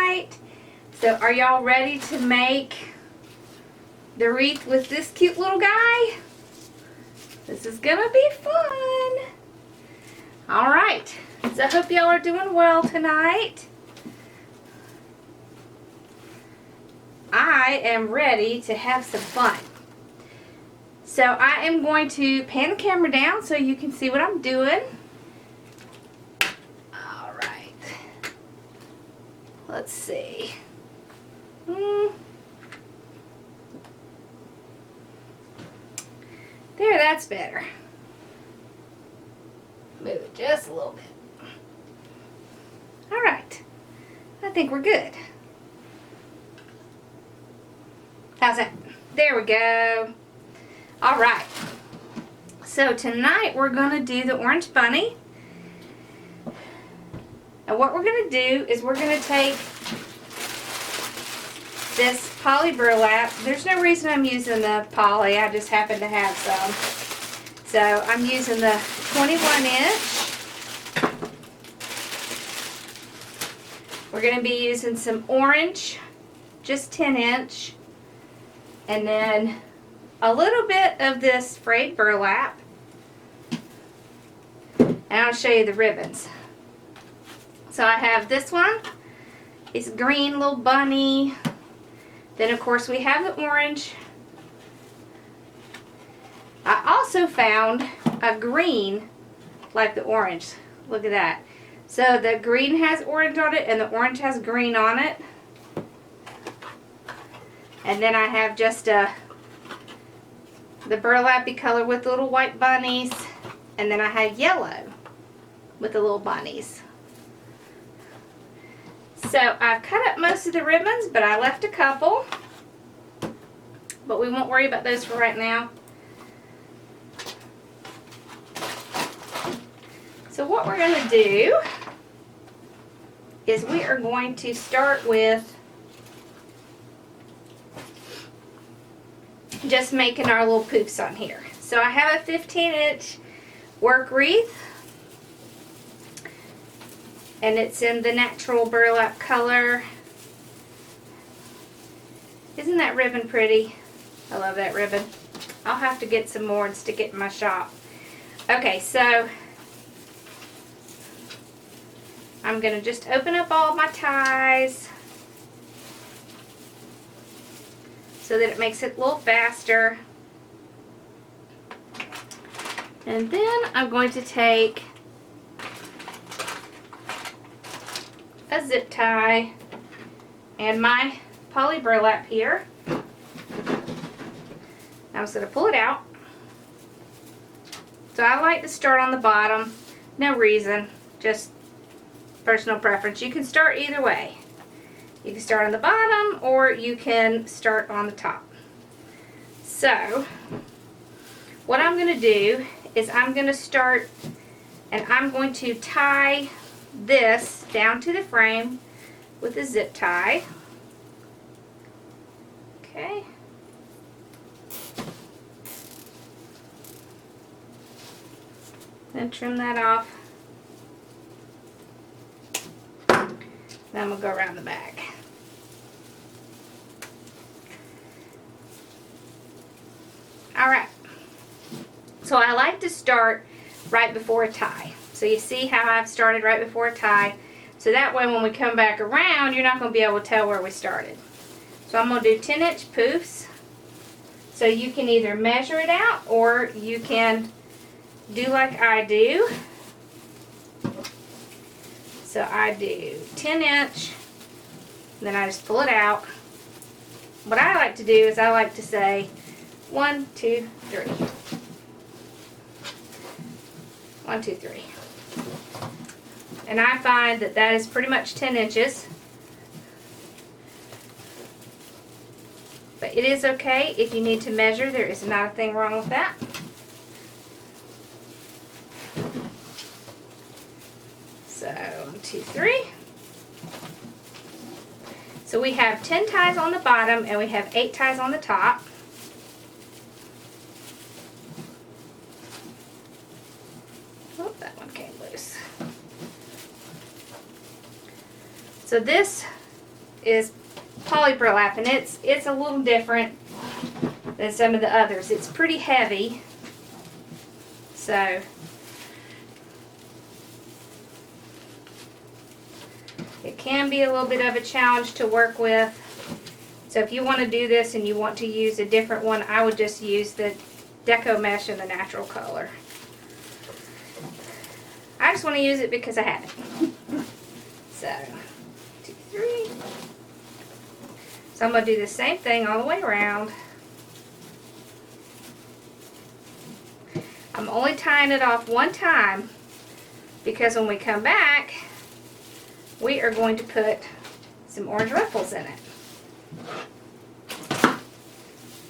tonight. So are y'all ready to make the wreath with this cute little guy? This is gonna be fun. All right, so I hope y'all are doing well tonight. I am ready to have some fun. So I am going to pan the camera down so you can see what I'm doing. All right. Let's see. There, that's better. Move it just a little bit. All right. I think we're good. How's that? There we go. All right. So tonight we're going to do the orange bunny. And what we're going to do is we're going to take this poly burlap. There's no reason I'm using the poly. I just happen to have some. So I'm using the 21 inch. We're going to be using some orange, just 10 inch. And then a little bit of this frayed burlap. And I'll show you the ribbons. So I have this one. It's green little bunny. Then of course we have the orange. I also found a green like the orange. Look at that. So the green has orange on it and the orange has green on it. And then I have just the burlappy color with the little white bunnies. And then I have yellow with the little bunnies. So I've cut up most of the ribbons, but I left a couple. But we won't worry about those for right now. So what we're going to do is we are going to start with just making our little poofs on here. So I have a 15-inch work wreath, and it's in the natural burlap color. Isn't that ribbon pretty? I love that ribbon. I'll have to get some more and stick it in my shop. Okay, so I'm going to just open up all my ties so that it makes it a little faster. And then I'm going to take a zip tie and my poly burlap here. I'm just going to pull it out. So I like to start on the bottom. No reason, just personal preference. You can start either way. You can start on the bottom or you can start on the top. So what I'm going to do is I'm going to start and I'm going to tie this down to the frame with a zip tie. Okay. Then trim that off. Then we'll go around the back. Alright. So I like to start right before a tie. So you see how I've started right before a tie. So that way when we come back around, you're not going to be able to tell where we started. So I'm going to do 10-inch poofs. So you can either measure it out or you can do like I do. So I do 10-inch, then I just pull it out. What I like to do is I like to say 1, 2, 3. 1, 2, 3. And I find that that is pretty much 10 inches. But it is okay if you need to measure. There is not a thing wrong with that. So 1, 2, 3. So we have 10 ties on the bottom and we have 8 ties on the top. Oh, that one came loose. So this is poly burlap, and it's a little different than some of the others. It's pretty heavy, so it can be a little bit of a challenge to work with. So if you want to do this and you want to use a different one, I would just use the Deco Mesh in the natural color. I just want to use it because I have it. So, 2, 3. So I'm going to do the same thing all the way around. I'm only tying it off one time because when we come back, we are going to put some orange ruffles in it.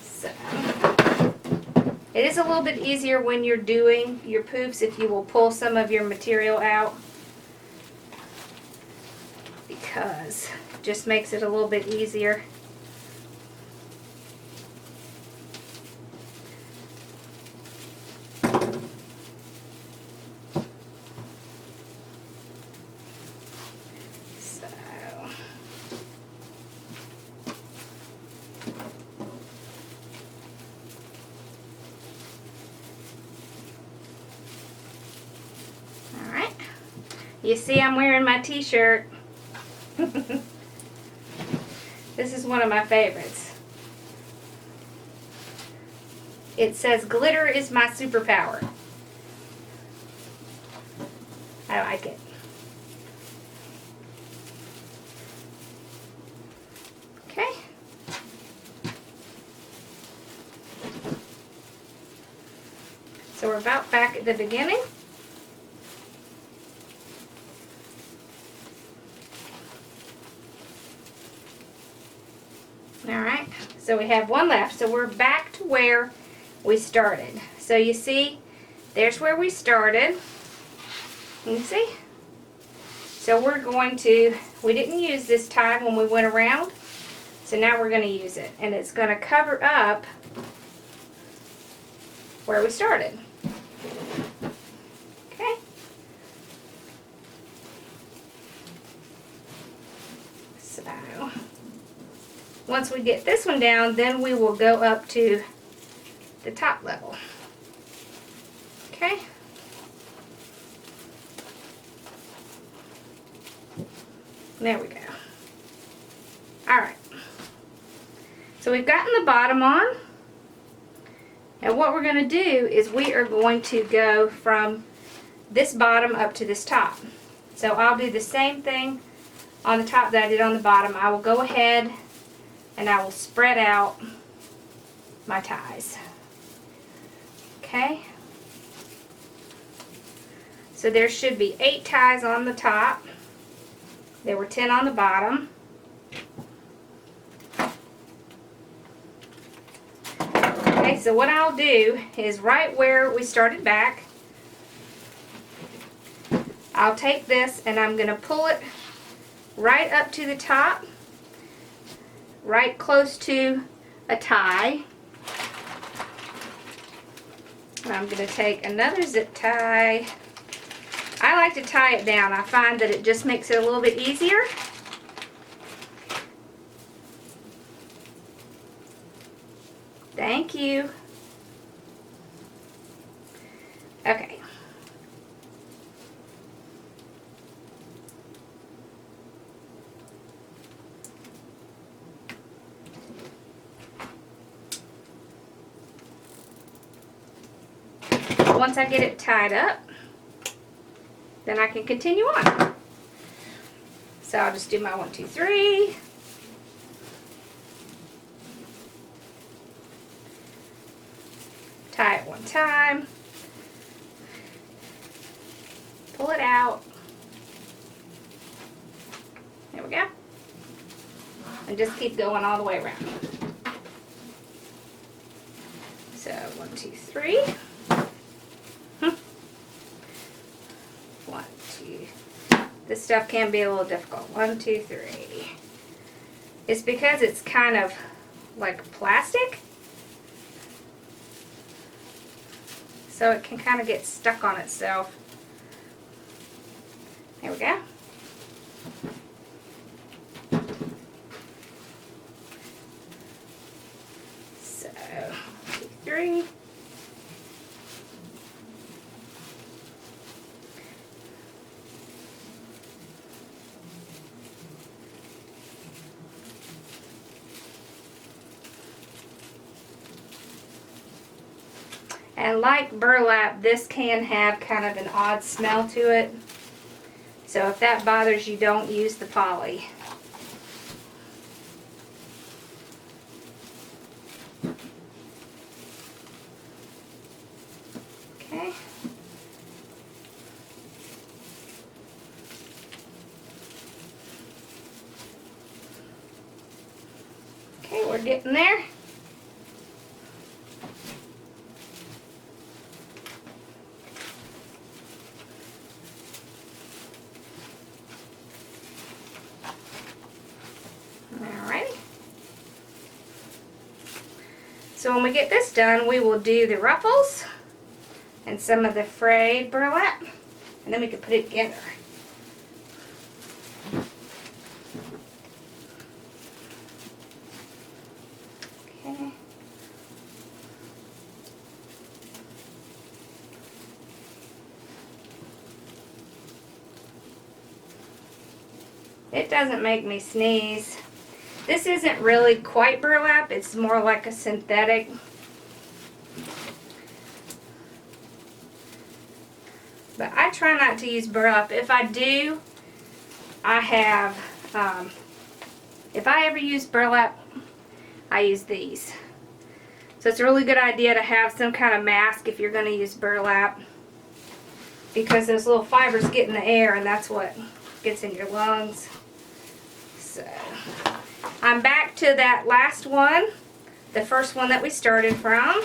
So, it is a little bit easier when you're doing your poofs if you will pull some of your material out, because it just makes it a little bit easier. You see, I'm wearing my t-shirt. This is one of my favorites. It says, "Glitter is my superpower." I like it. Okay. So we're about back at the beginning. Alright, so we have one left. So we're back to where we started. So you see, there's where we started. You see? So we're going to, we didn't use this tie when we went around, so now we're going to use it. And it's going to cover up where we started. Okay? So once we get this one down, then we will go up to the top level. Okay? There we go. Alright. So we've gotten the bottom on. And what we're going to do is we are going to go from this bottom up to this top. So I'll do the same thing on the top that I did on the bottom. I will go ahead and I will spread out my ties. Okay? So there should be 8 ties on the top. There were 10 on the bottom. Okay, so what I'll do is right where we started back, I'll take this and I'm going to pull it right up to the top, right close to a tie. And I'm going to take another zip tie. I like to tie it down. I find that it just makes it a little bit easier. Thank you. Okay. Once I get it tied up, then I can continue on. So I'll just do my 1, 2, 3. Tie it one time. Pull it out. There we go. And just keep going all the way around. So 1, 2, 3. 1, 2. This stuff can be a little difficult. 1, 2, 3. It's because it's kind of like plastic, so it can kind of get stuck on itself. There we go. And like burlap, this can have kind of an odd smell to it. So if that bothers you, don't use the poly. Okay. Okay, we're getting there. Alrighty. So when we get this done, we will do the ruffles and some of the frayed burlap, and then we can put it together. Okay. It doesn't make me sneeze. This isn't really quite burlap, it's more like a synthetic. But I try not to use burlap. If I do, I have, if I ever use burlap, I use these. So it's a really good idea to have some kind of mask if you're going to use burlap, because those little fibers get in the air and that's what gets in your lungs. So I'm back to that last one, the first one that we started from.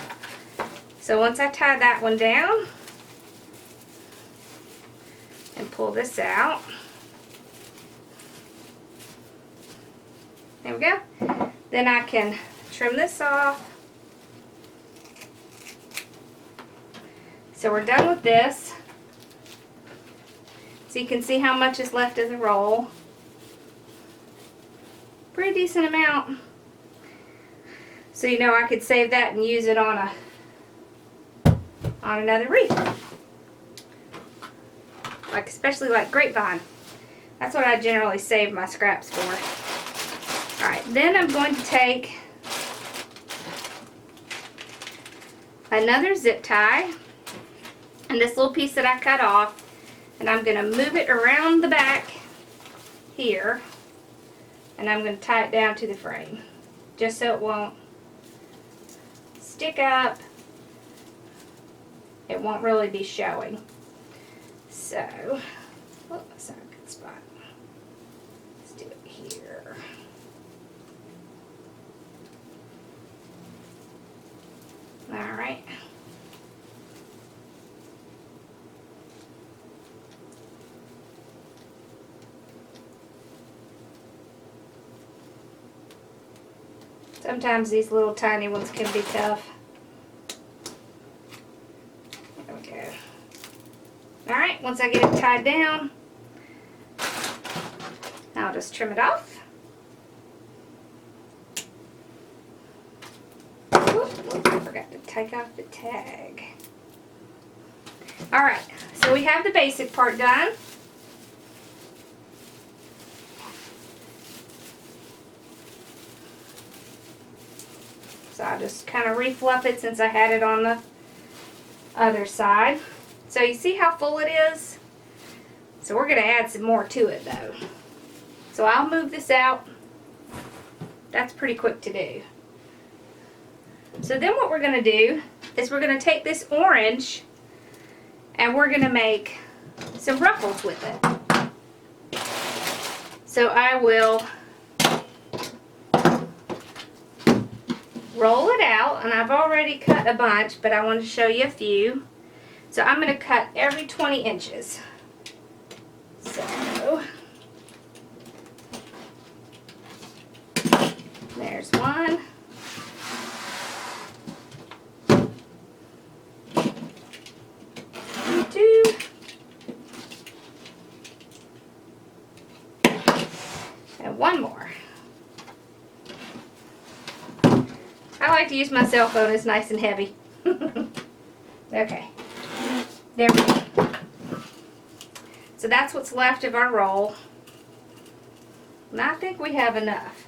So once I tie that one down and pull this out, there we go. Then I can trim this off. So we're done with this. So you can see how much is left of the roll. Pretty decent amount. So you know I could save that and use it on another wreath. Like especially like grapevine. That's what I generally save my scraps for. Alright, then I'm going to take another zip tie and this little piece that I cut off, and I'm going to move it around the back here, and I'm going to tie it down to the frame just so it won't stick up. It won't really be showing. So, oh, that's not a good spot. Let's do it here. Alright. Sometimes these little tiny ones can be tough. There we go. Alright, once I get it tied down, I'll just trim it off. Oop, I forgot to take off the tag. Alright, so we have the basic part done. So I'll just kind of refluff it since I had it on the other side. So you see how full it is? So we're going to add some more to it though. So I'll move this out. That's pretty quick to do. So then what we're going to do is we're going to take this orange and we're going to make some ruffles with it. So I will roll it out, and I've already cut a bunch, but I want to show you a few. So I'm going to cut every 20 inches. So there's one. Two. And one more. I like to use my cell phone, it's nice and heavy. Okay, there we go. So that's what's left of our roll. And I think we have enough.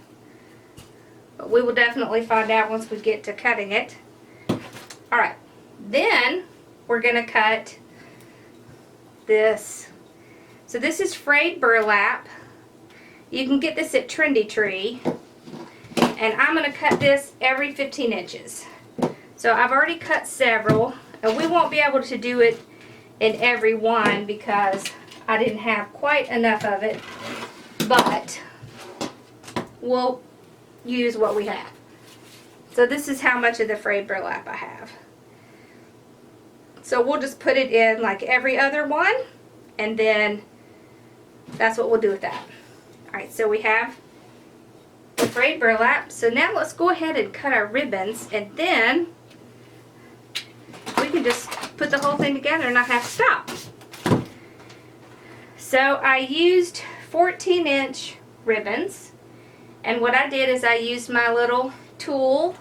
But we will definitely find out once we get to cutting it. Alright, then we're going to cut this. So this is frayed burlap. You can get this at Trendy Tree. And I'm going to cut this every 15 inches. So I've already cut several, and we won't be able to do it in every one because I didn't have quite enough of it, but we'll use what we have. So this is how much of the frayed burlap I have. So we'll just put it in like every other one, and then that's what we'll do with that. Alright, so we have the frayed burlap. So now let's go ahead and cut our ribbons, and then we can just put the whole thing together and not have to stop. So I used 14-inch ribbons, and what I did is I used my little tool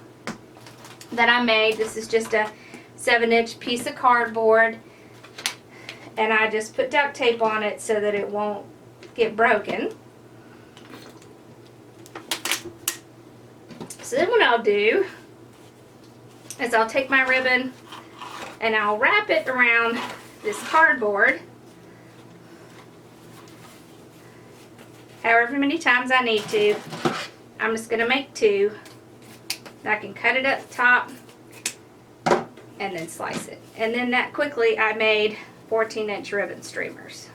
that I made. This is just a 7-inch piece of cardboard, and I just put duct tape on it so that it won't get broken. So then what I'll do is I'll take my ribbon and I'll wrap it around this cardboard however many times I need to. I'm just going to make 2. I can cut it at the top and then slice it. And then that quickly I made 14-inch ribbon streamers.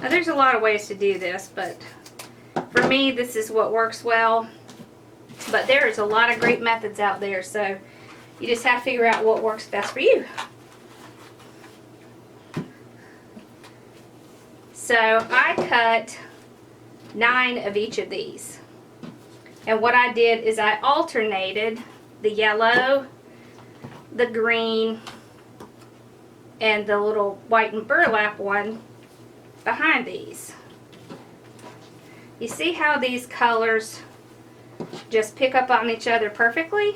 Now there's a lot of ways to do this, but for me this is what works well. But there's a lot of great methods out there, so you just have to figure out what works best for you. So I cut 9 of each of these. And what I did is I alternated the yellow, the green, and the little white and burlap one behind these. You see how these colors just pick up on each other perfectly?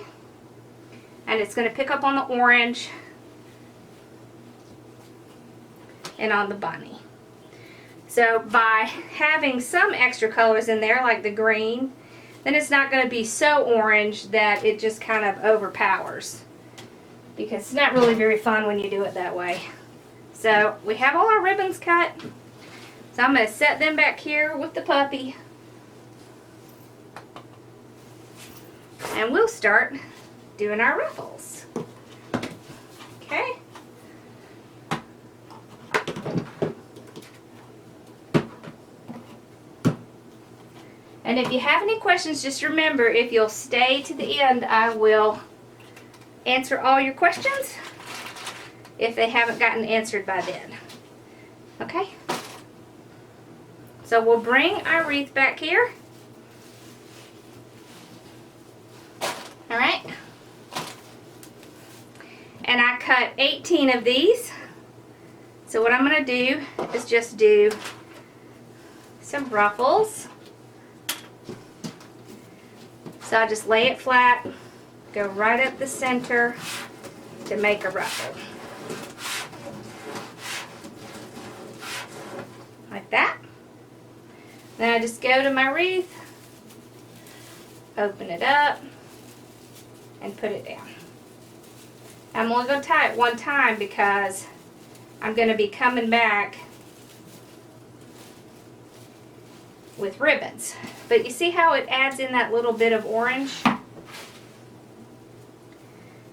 And it's going to pick up on the orange and on the bunny. So by having some extra colors in there like the green, then it's not going to be so orange that it just kind of overpowers, because it's not really very fun when you do it that way. So we have all our ribbons cut. So I'm going to set them back here with the puppy. And we'll start doing our ruffles. Okay? And if you have any questions, just remember, if you'll stay to the end, I will answer all your questions if they haven't gotten answered by then. Okay? So we'll bring our wreath back here. Alright, and I cut 18 of these. So what I'm going to do is just do some ruffles. So I just lay it flat, go right up the center to make a ruffle. Like that. Then I just go to my wreath, open it up, and put it down. I'm only going to tie it one time because I'm going to be coming back with ribbons. But you see how it adds in that little bit of orange?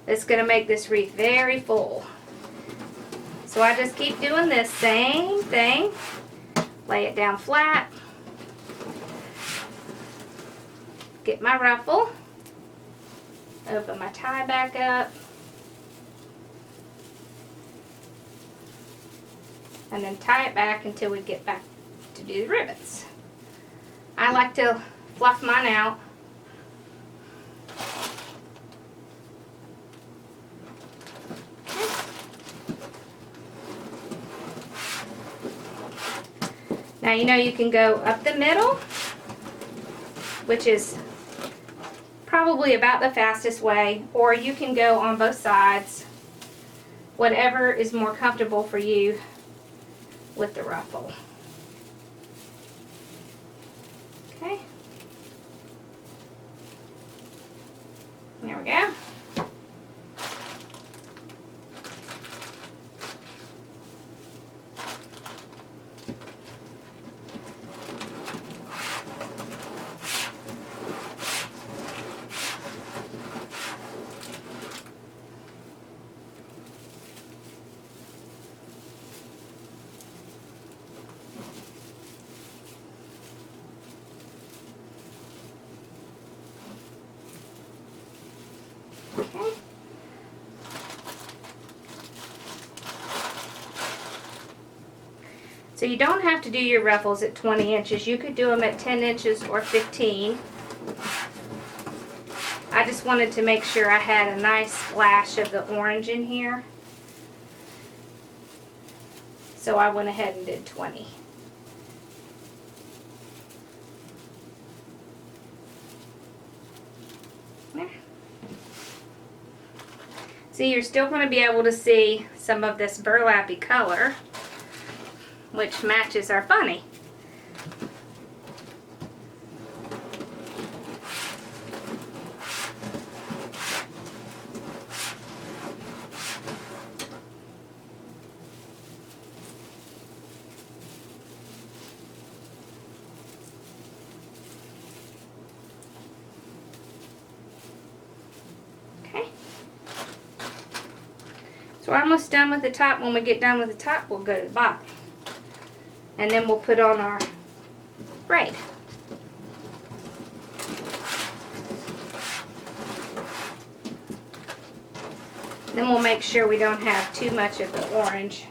It's going to make this wreath very full. So I just keep doing this same thing. Lay it down flat. Get my ruffle. Open my tie back up, and then tie it back until we get back to do the ribbons. I like to fluff mine out. Now you know you can go up the middle, which is probably about the fastest way, or you can go on both sides, whatever is more comfortable for you with the ruffle. Okay, there we go. So you don't have to do your ruffles at 20 inches. You could do them at 10 inches or 15. I just wanted to make sure I had a nice splash of the orange in here. So I went ahead and did 20. There. See, you're still going to be able to see some of this burlappy color, which matches our bunny. Okay. So we're almost done with the top. When we get done with the top, we'll go to the bottom. And then we'll put on our braid. Then we'll make sure we don't have too much of the orange.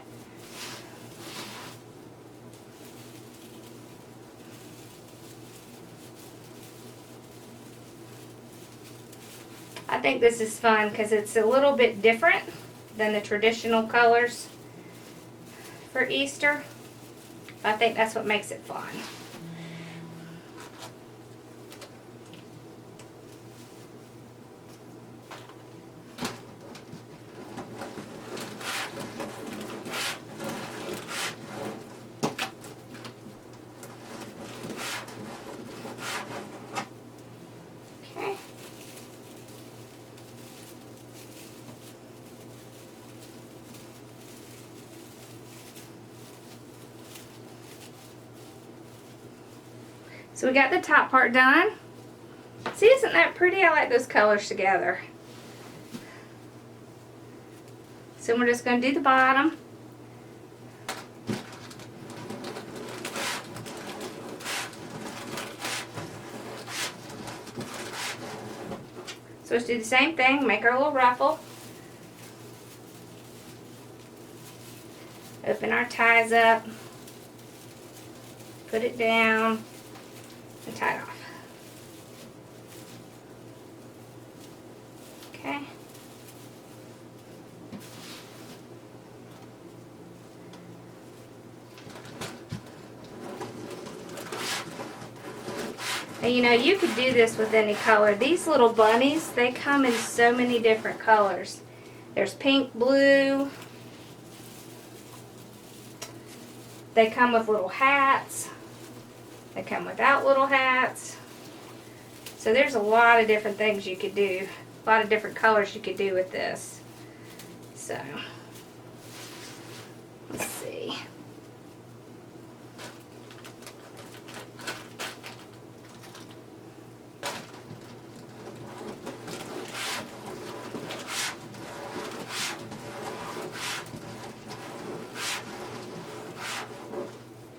I think this is fun because it's a little bit different than the traditional colors for Easter. I think that's what makes it fun. Okay. So we got the top part done. See, isn't that pretty? I like those colors together. So we're just going to do the bottom. So let's do the same thing, make our little ruffle. Open our ties up. Put it down. And tie it off. Okay. And you know, you could do this with any color. These little bunnies, they come in so many different colors. There's pink, blue. They come with little hats. They come without little hats. So there's a lot of different things you could do. A lot of different colors you could do with this. So, let's see.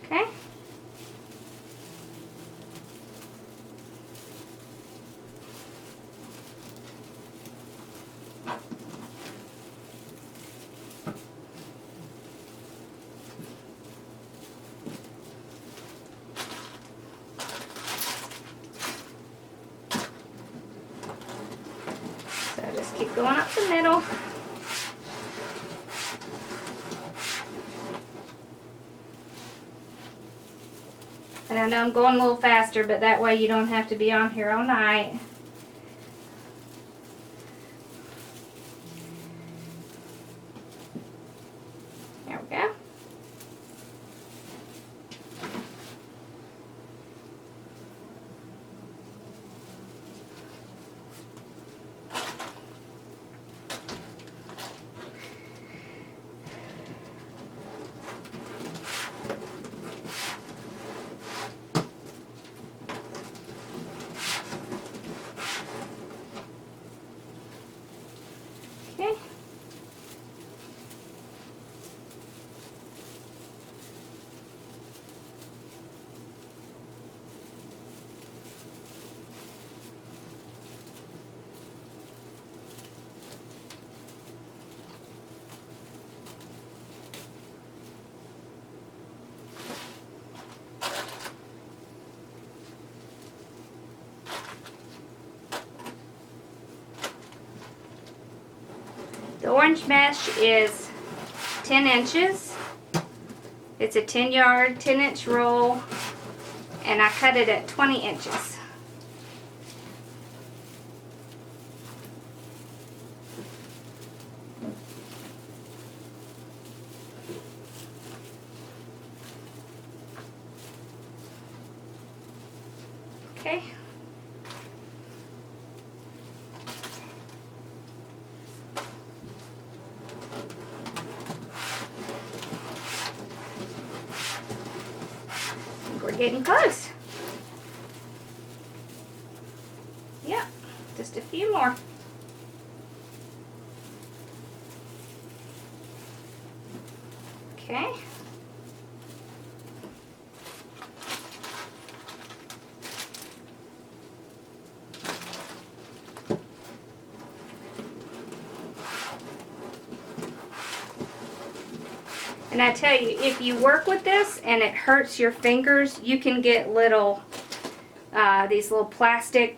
Okay. So just keep going up the middle. And I know I'm going a little faster, but that way you don't have to be on here all night. There we go. The orange mesh is 10 inches. It's a 10-yard, 10-inch roll, and I cut it at 20 inches. Okay. We're getting close. Yep, just a few more. Okay. And I tell you, if you work with this and it hurts your fingers, you can get little, these little plastic,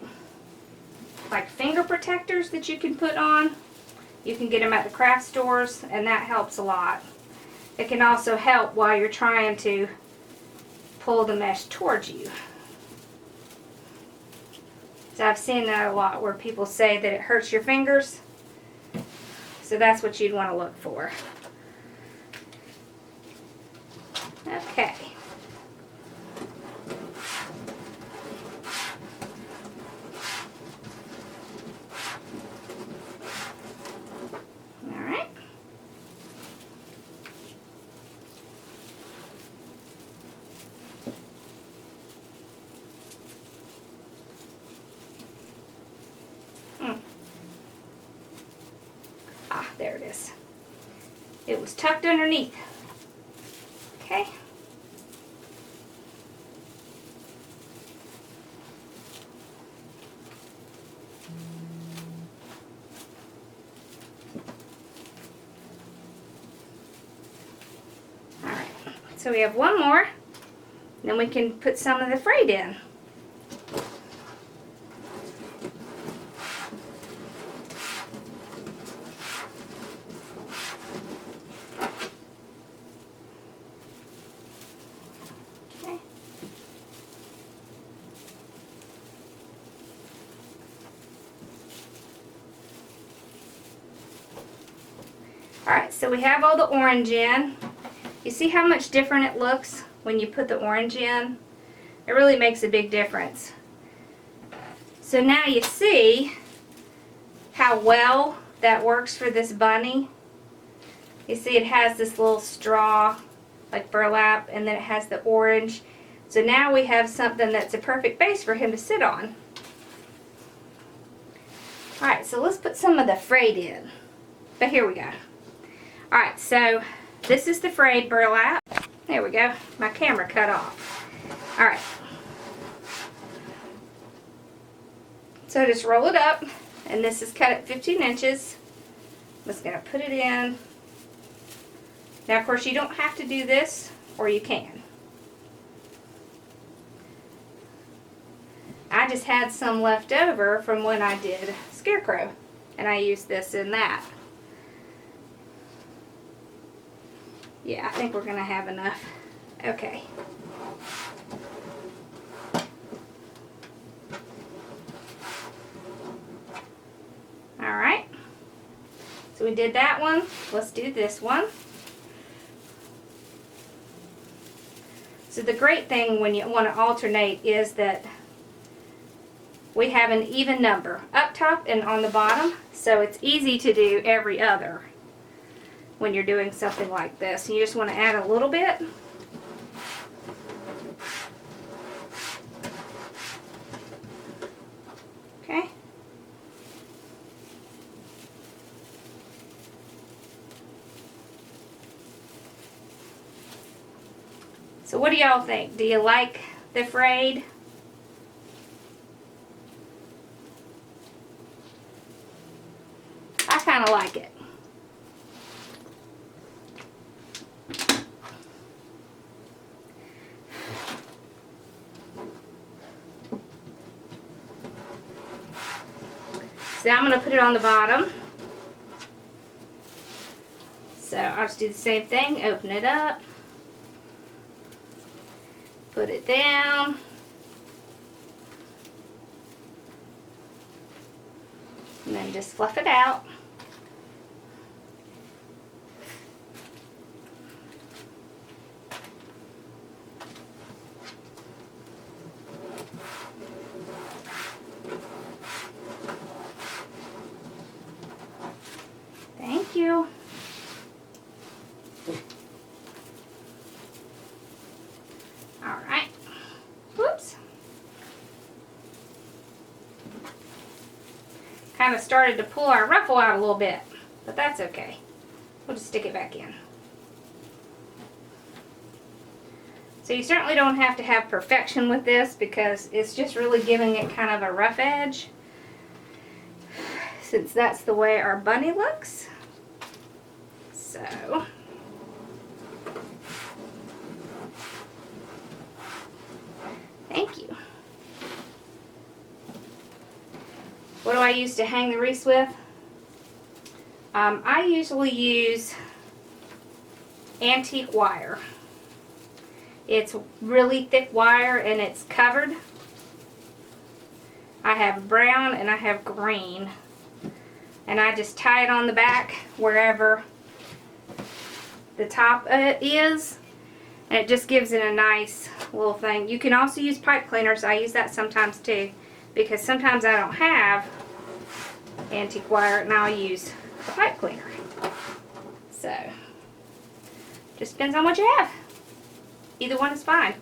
like finger protectors that you can put on. You can get them at the craft stores, and that helps a lot. It can also help while you're trying to pull the mesh towards you. So I've seen that a lot where people say that it hurts your fingers. So that's what you'd want to look for. Okay. All right. Ah, there it is. It was tucked underneath. Okay. Alright, so we have one more, then we can put some of the frayed in. Alright, so we have all the orange in. You see how much different it looks when you put the orange in? It really makes a big difference. So now you see how well that works for this bunny. You see it has this little straw, like burlap, and then it has the orange. So now we have something that's a perfect base for him to sit on. Alright, so let's put some of the frayed in. But here we go. Alright, so this is the frayed burlap. There we go. My camera cut off. Alright. So just roll it up, and this is cut at 15 inches. I'm just going to put it in. Now, of course, you don't have to do this, or you can. I just had some left over from when I did Scarecrow, and I used this in that. Yeah, I think we're going to have enough. Okay. Alright. So we did that one. Let's do this one. So the great thing when you want to alternate is that we have an even number up top and on the bottom. So it's easy to do every other when you're doing something like this. You just want to add a little bit. Okay. So what do y'all think? Do you like the frayed? I kind of like it. So I'm going to put it on the bottom. So I'll just do the same thing, open it up, put it down, and then just fluff it out. Thank you. All right. Whoops. Kind of started to pull our ruffle out a little bit, but that's okay. We'll just stick it back in. So you certainly don't have to have perfection with this because it's just really giving it kind of a rough edge, since that's the way our bunny looks. So thank you. What do I use to hang the wreaths with? I usually use antique wire. It's really thick wire and it's covered. I have brown and I have green. And I just tie it on the back wherever the top is. And it just gives it a nice little thing. You can also use pipe cleaners. I use that sometimes too, because sometimes I don't have antique wire and I'll use a pipe cleaner. So, just depends on what you have. Either one is fine.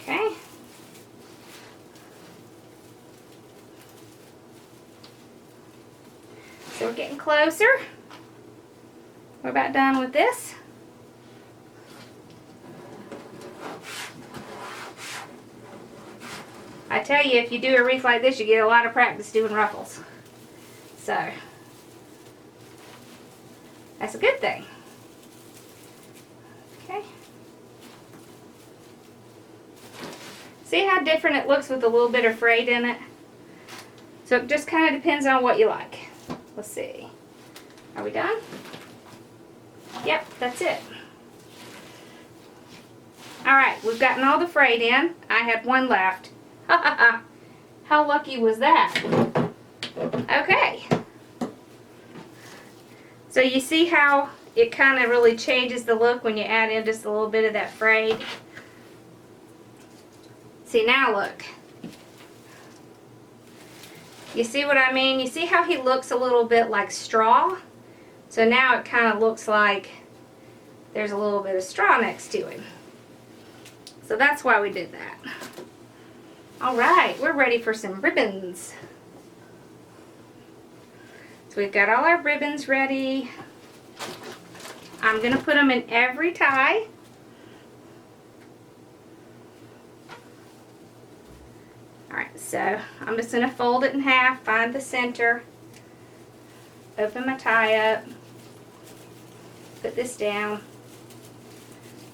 Okay. So we're getting closer. We're about done with this. I tell you, if you do a wreath like this, you get a lot of practice doing ruffles. So, that's a good thing. Okay. See how different it looks with a little bit of frayed in it? So it just kind of depends on what you like. Let's see. Are we done? Yep, that's it. Alright, we've gotten all the frayed in. I had one left. Ha ha ha. How lucky was that? Okay. So you see how it kind of really changes the look when you add in just a little bit of that frayed? See, now look. You see what I mean? You see how he looks a little bit like straw? So now it kind of looks like there's a little bit of straw next to him. So that's why we did that. Alright, we're ready for some ribbons. So we've got all our ribbons ready. I'm going to put them in every tie. Alright, so I'm just going to fold it in half, find the center, open my tie up, put this down,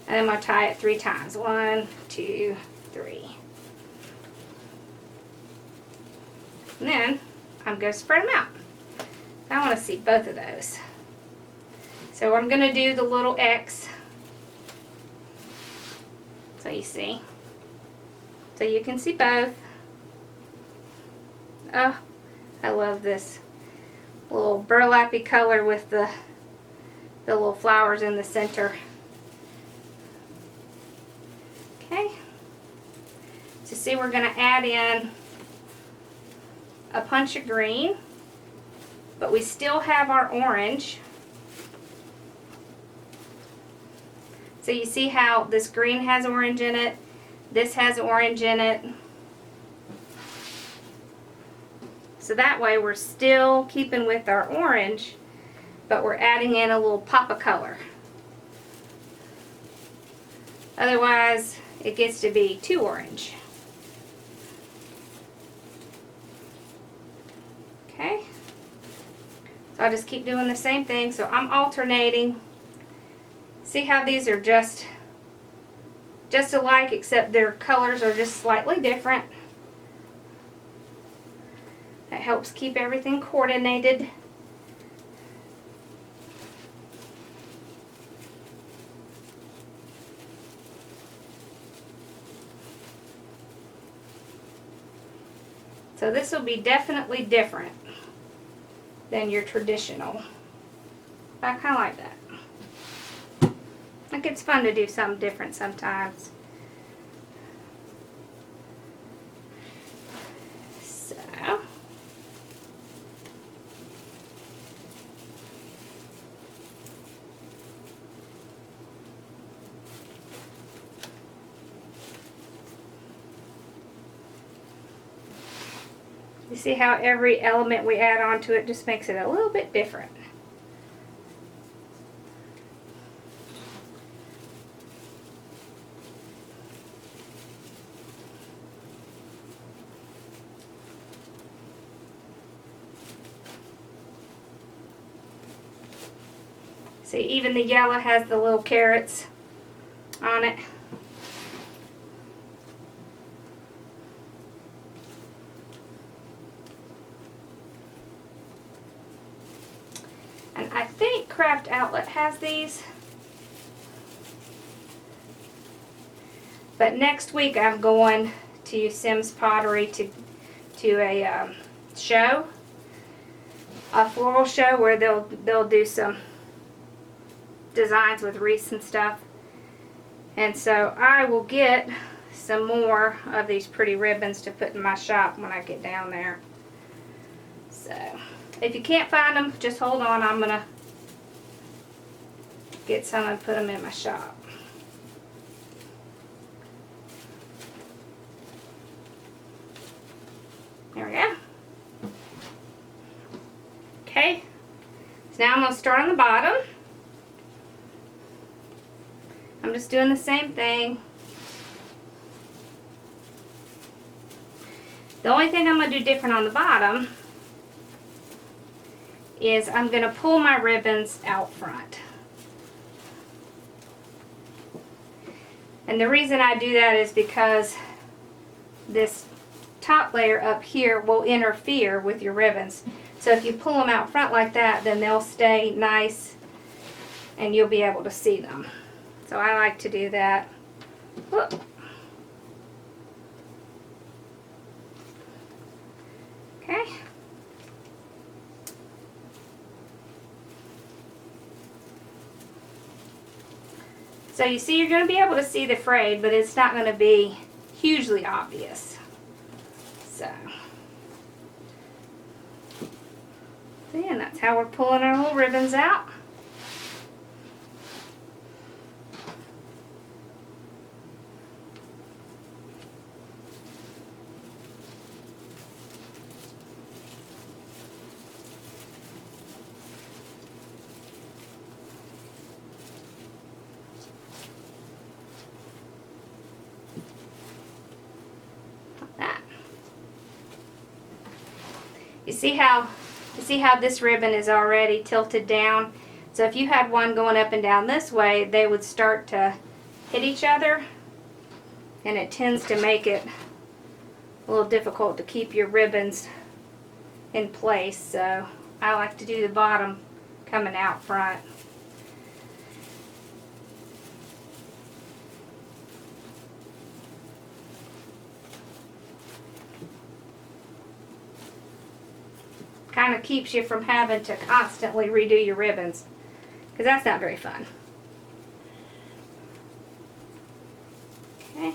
and then I'm going to tie it 3 times. 1, 2, 3. And then I'm going to spread them out. I want to see both of those. So I'm going to do the little X. So you see. So you can see both. Oh, I love this little burlappy color with the little flowers in the center. Okay. So see, we're going to add in a punch of green, but we still have our orange. So you see how this green has orange in it, this has orange in it. So that way we're still keeping with our orange, but we're adding in a little pop of color. Otherwise, it gets to be too orange. Okay. So I'll just keep doing the same thing. So I'm alternating. See how these are just alike, except their colors are just slightly different. That It helps keep everything coordinated. So this will be definitely different than your traditional. But I kind of like that. Like, it's fun to do something different sometimes. So. You see how every element we add onto it just makes it a little bit different. See, even the yellow has the little carrots on it. And I think Craft Outlet has these. But next week I'm going to Sims Pottery to a show, a floral show where they'll do some designs with wreaths and stuff. And so I will get some more of these pretty ribbons to put in my shop when I get down there. So if you can't find them, just hold on. I'm gonna get some and put them in my shop. There we go. Okay, so now I'm going to start on the bottom. I'm just doing the same thing. The only thing I'm going to do different on the bottom is I'm going to pull my ribbons out front. And the reason I do that is because this top layer up here will interfere with your ribbons. So if you pull them out front like that, then they'll stay nice and you'll be able to see them. So I like to do that. Whoop. Okay. So you see, you're going to be able to see the frayed, but it's not going to be hugely obvious. So yeah, that's how we're pulling our little ribbons out. You see how this ribbon is already tilted down? So if you had one going up and down this way, they would start to hit each other, and it tends to make it a little difficult to keep your ribbons in place. So I like to do the bottom coming out front. Kind of keeps you from having to constantly redo your ribbons, because that's not very fun. Okay.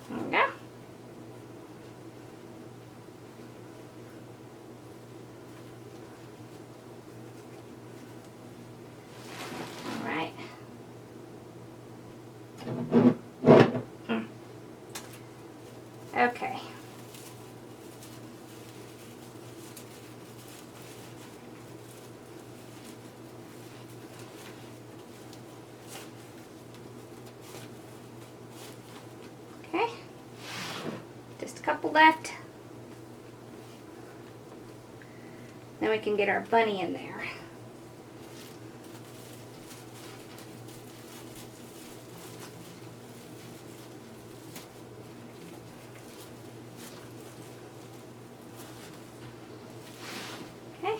There we go. Okay. Okay. Just a couple left. we can get our bunny in there. Okay.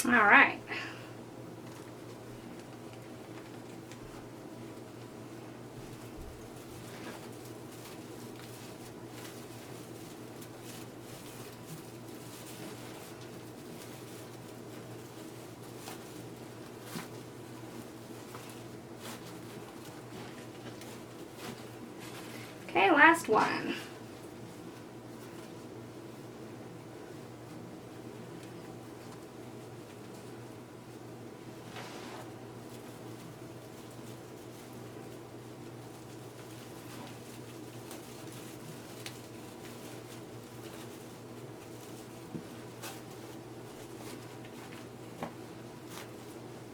All right. Okay, last one.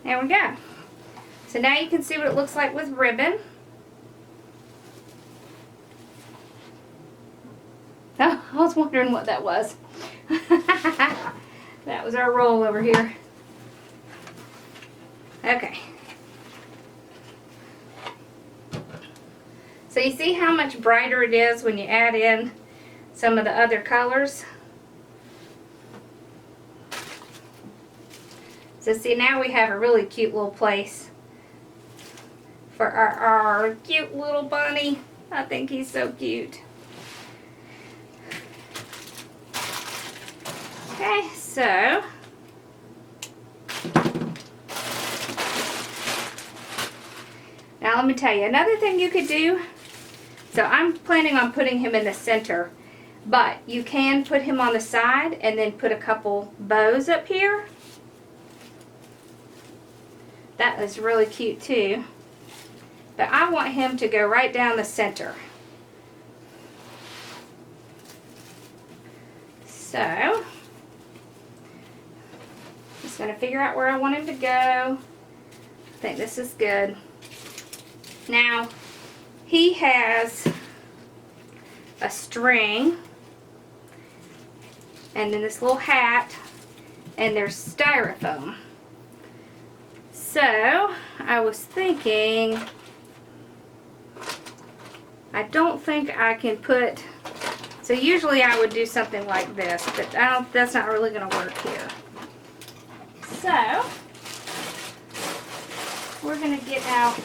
There we go. So now you can see what it looks like with ribbon. Oh, I was wondering what that was. That was our roll over here. Okay. So you see how much brighter it is when you add in some of the other colors? So see, now we have a really cute little place for our cute little bunny. I think he's so cute. Okay, so now let me tell you another thing you could do. So I'm planning on putting him in the center, but you can put him on the side and then put a couple bows up here. That is really cute too. But I want him to go right down the center. So, just going to figure out where I want him to go. I think this is good. Now, he has a string, and then this little hat, and there's styrofoam. So, I was thinking, I don't think I can put, so usually I would do something like this, but that's not really going to work here. So, we're going to get out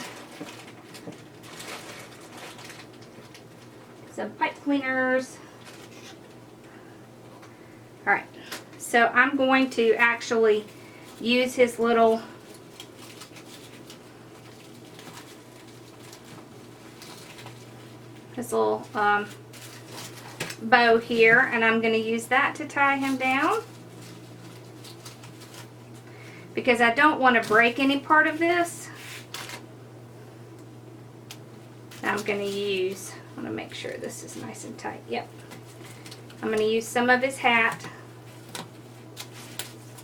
some pipe cleaners. Alright, so I'm going to actually use his little bow here, and I'm going to use that to tie him down because I don't want to break any part of this. I'm going to make sure this is nice and tight. Yep. I'm going to use some of his hat.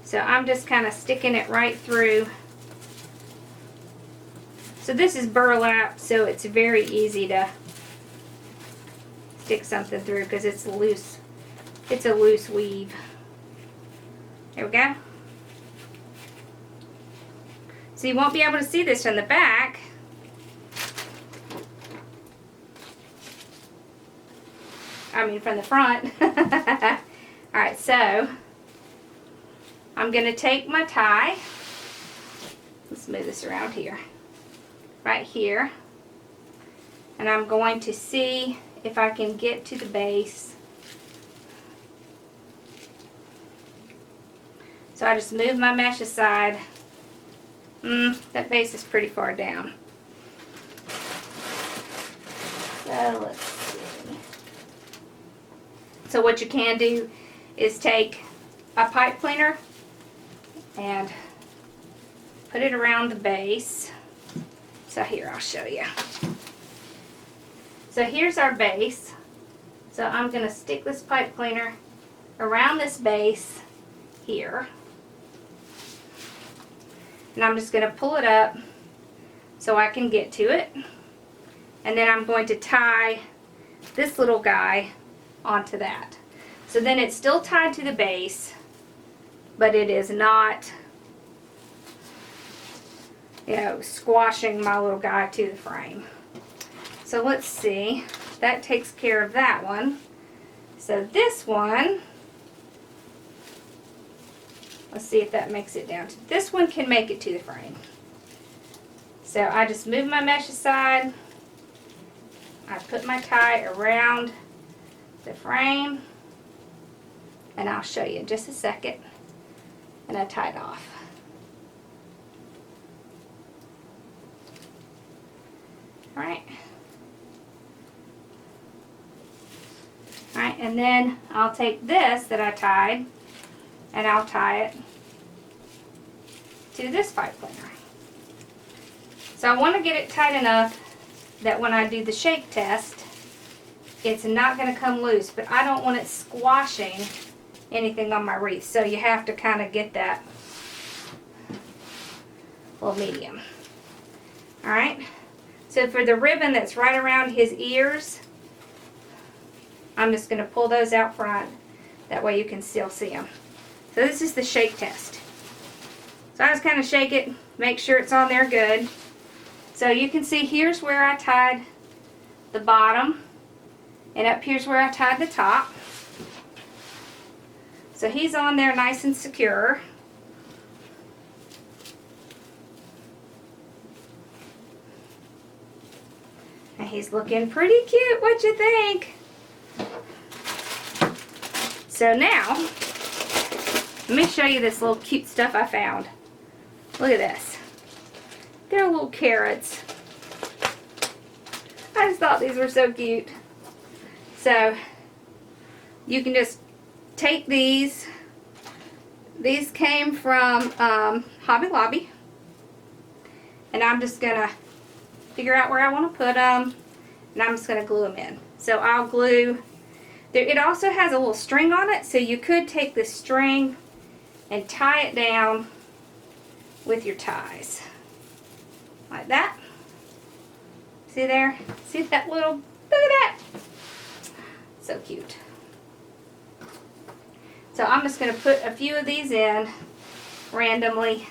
So I'm just kind of sticking it right through. So this is burlap, so it's very easy to stick something through because it's loose. It's a loose weave. There we go. So you won't be able to see this from the back. I mean from the front. Alright, so I'm going to take my tie. Let's move this around here. Right here. And I'm going to see if I can get to the base. So I just move my mesh aside. That base is pretty far down. So let's see. So what you can do is take a pipe cleaner and put it around the base. So here, I'll show you. So here's our base. So I'm going to stick this pipe cleaner around this base here. And I'm just going to pull it up so I can get to it. And then I'm going to tie this little guy onto that. So then it's still tied to the base, but it is not, you know, squashing my little guy to the frame. So let's see, that takes care of that one. So this one, let's see if that makes it down. This one can make it to the frame. So I just move my mesh aside. I put my tie around the frame, and I'll show you in just a second. And I tie it off. All right. All right, and then I'll take this that I tied, and I'll tie it to this pipe cleaner. So I want to get it tight enough that when I do the shake test, it's not going to come loose, but I don't want it squashing anything on my wreath. So you have to kind of get that little medium. All right. So for the ribbon that's right around his ears, I'm just going to pull those out front. That way you can still see them. So this is the shake test. So I just kind of shake it, make sure it's on there good. So you can see here's where I tied the bottom, and up here's where I tied the top. So he's on there nice and secure. And he's looking pretty cute, what you think? So now, let me show you this little cute stuff I found. Look at this. They're little carrots. I just thought these were so cute. So, you can just take these. These came from Hobby Lobby. And I'm just going to figure out where I want to put them. And I'm just going to glue them in. So I'll glue. It also has a little string on it. So you could take this string and tie it down with your ties. Like that. See there? See that little, look at that. So cute. So I'm just going to put a few of these in randomly.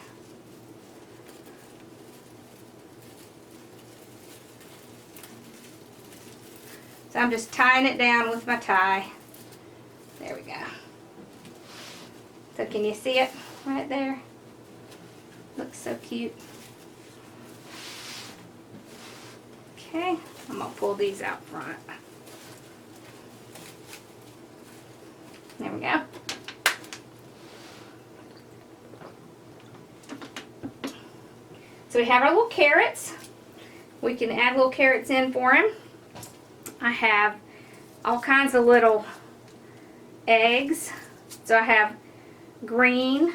So I'm just tying it down with my tie. There we go. So can you see it right there? Looks so cute. Okay, I'm going to pull these out front. There we go. So we have our little carrots. We can add little carrots in for him. I have all kinds of little eggs. So I have green.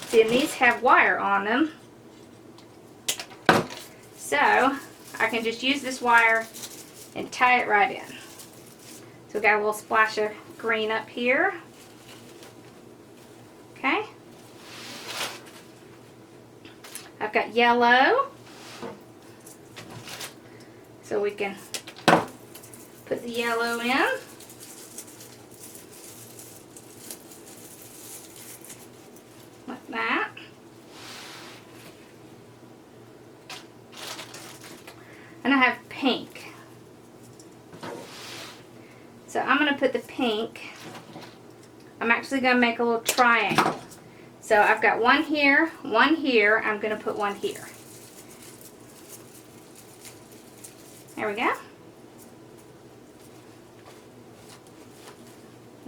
See, and these have wire on them. So I can just use this wire and tie it right in. So we got a little splash of green up here. Okay. I've got yellow. So we can put the yellow in. Like that. And I have pink. So I'm going to put the pink. I'm actually going to make a little triangle. So I've got one here, one here. I'm going to put one here. There we go.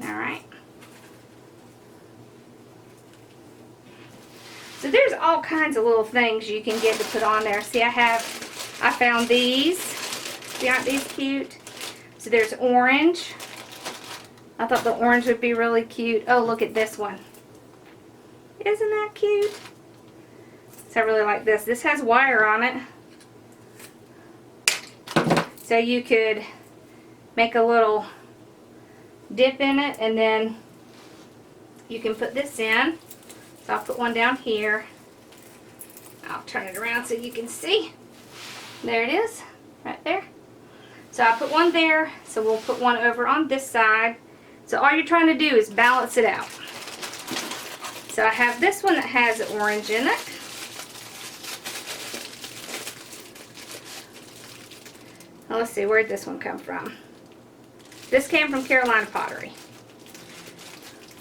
Alright. So there's all kinds of little things you can get to put on there. See, I found these. See, aren't these cute? So there's orange. I thought the orange would be really cute. Oh, look at this one. Isn't that cute? So I really like this. This has wire on it. So you could make a little dip in it, and then you can put this in. So I'll put one down here. I'll turn it around so you can see. There it is, right there. So I put one there, so we'll put one over on this side. So all you're trying to do is balance it out. So I have this one that has orange in it. Now let's see, where'd this one come from? This came from Carolina Pottery.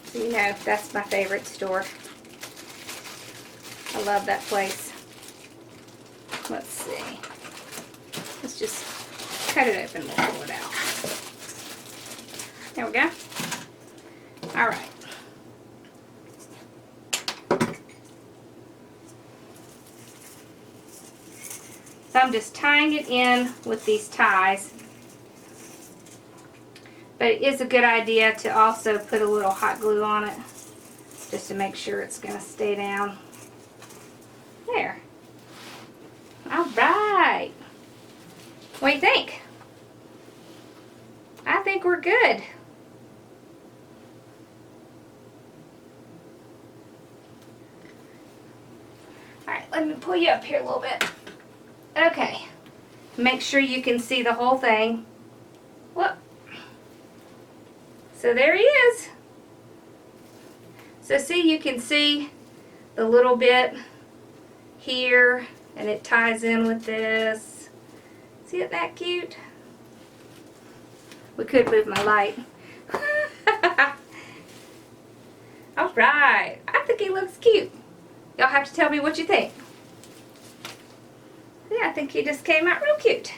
So you know, that's my favorite store. I love that place. Let's see. Let's just cut it open and we'll pull it out. There we go. Alright. So I'm just tying it in with these ties. But it is a good idea to also put a little hot glue on it, just to make sure it's going to stay down. There. Alright. What do you think? I think we're good. Alright, let me pull you up here a little bit. Okay. Make sure you can see the whole thing. Whoop. So there he is. So see, you can see the little bit here, and it ties in with this. See it that cute? We could move my light. Alright, I think he looks cute. Y'all have to tell me what you think. Yeah, I think he just came out real cute.